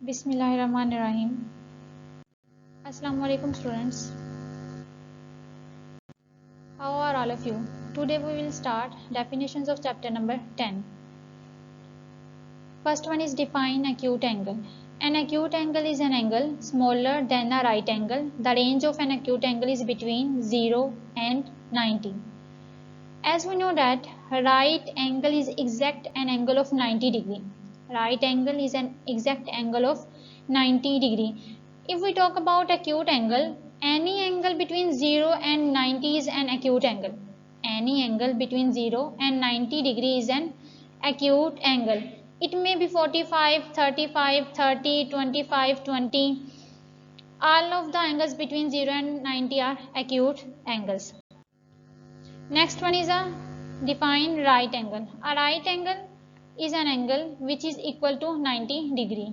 Bismillahirrahmanirrahim. Assalamu alaikum students. How are all of you? Today we will start definitions of chapter number 10. First one is define acute angle. An acute angle is an angle smaller than a right angle. The range of an acute angle is between 0 and 90. As we know that right angle is exact an angle of 90 degree. Right angle is an exact angle of 90 degree. If we talk about acute angle, any angle between 0 and 90 is an acute angle. Any angle between 0 and 90 degree is an acute angle. It may be 45, 35, 30, 25, 20. All of the angles between 0 and 90 are acute angles. Next one is a define right angle. A right angle is an angle which is equal to 90 degree.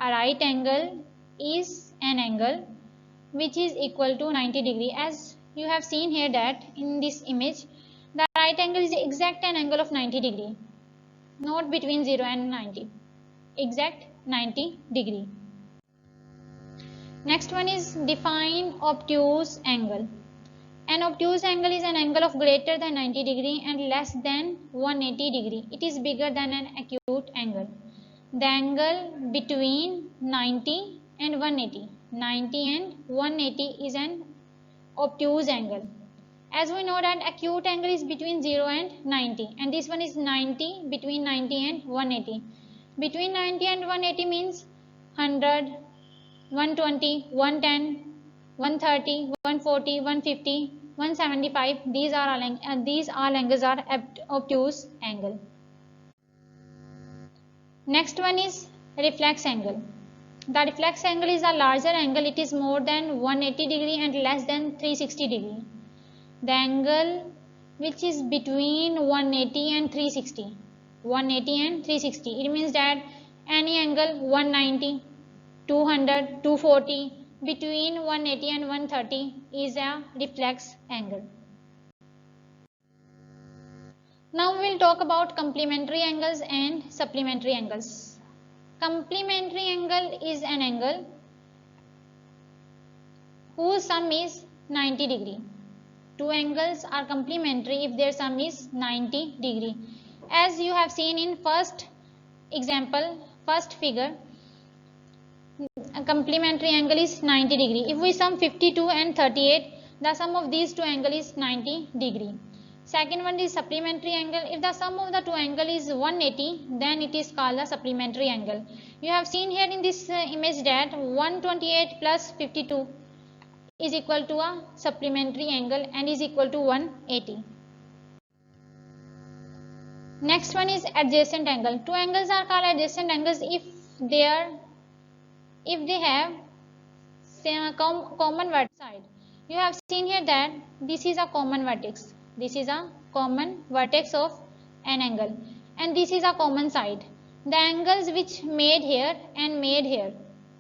A right angle is an angle which is equal to 90 degree. As you have seen here that in this image, the right angle is exact an angle of 90 degree, not between 0 and 90, exact 90 degree. Next one is define obtuse angle. An obtuse angle is an angle of greater than 90 degree and less than 180 degree. It is bigger than an acute angle. The angle between 90 and 180. 90 and 180 is an obtuse angle. As we know that acute angle is between 0 and 90, and this one is 90, between 90 and 180. Between 90 and 180 means 100, 120, 110, 130, 140, 150, 175. These all angles are obtuse angle. Next one is reflex angle. The reflex angle is a larger angle. It is more than 180 degree and less than 360 degree. The angle which is between 180 and 360. 180 and 360. It means that any angle 190, 200, 240, between 180 and 130 is a reflex angle. Now we will talk about complementary angles and supplementary angles. Complementary angle is an angle whose sum is 90 degree. Two angles are complementary if their sum is 90 degree. As you have seen in first example, first figure, a complementary angle is 90 degree. If we sum 52 and 38, the sum of these two angles is 90 degree. Second one is supplementary angle. If the sum of the two angle is 180, then it is called a supplementary angle. You have seen here in this image that 128 plus 52 is equal to a supplementary angle and is equal to 180. Next one is adjacent angle. Two angles are called adjacent angles if they have same common vertex side. You have seen here that this is a common vertex. This is a common vertex of an angle and this is a common side. The angles which made here and made here,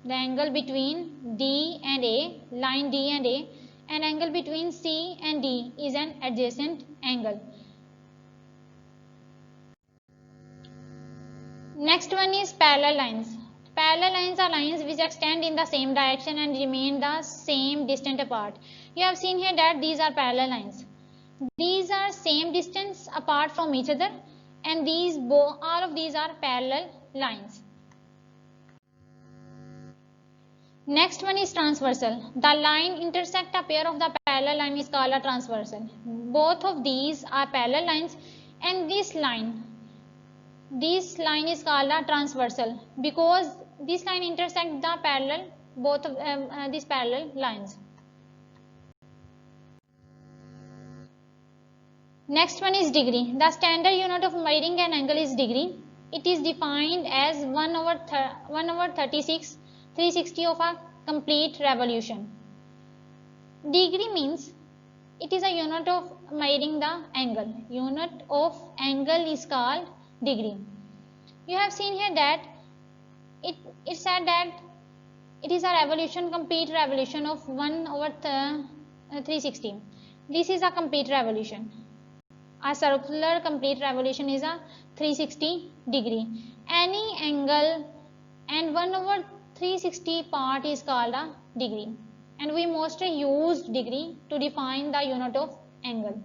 the angle between D and A, line D and A, and angle between C and D is an adjacent angle. Next one is parallel lines. Parallel lines are lines which extend in the same direction and remain the same distance apart. You have seen here that these are parallel lines. These are same distance apart from each other and all of these are parallel lines. Next one is transversal. The line intersect a pair of the parallel line is called a transversal. Both of these are parallel lines and this line is called a transversal because this line intersects the parallel, both of these parallel lines. Next one is degree. The standard unit of measuring an angle is degree. It is defined as 1 over 36 360 of a complete revolution. Degree means it is a unit of measuring the angle. Unit of angle is called degree. You have seen here that it said that it is a revolution, complete revolution of 1 over 360. This is a complete revolution. A circular complete revolution is a 360 degree. Any angle and 1 over 360 part is called a degree, and we mostly use degree to define the unit of angle.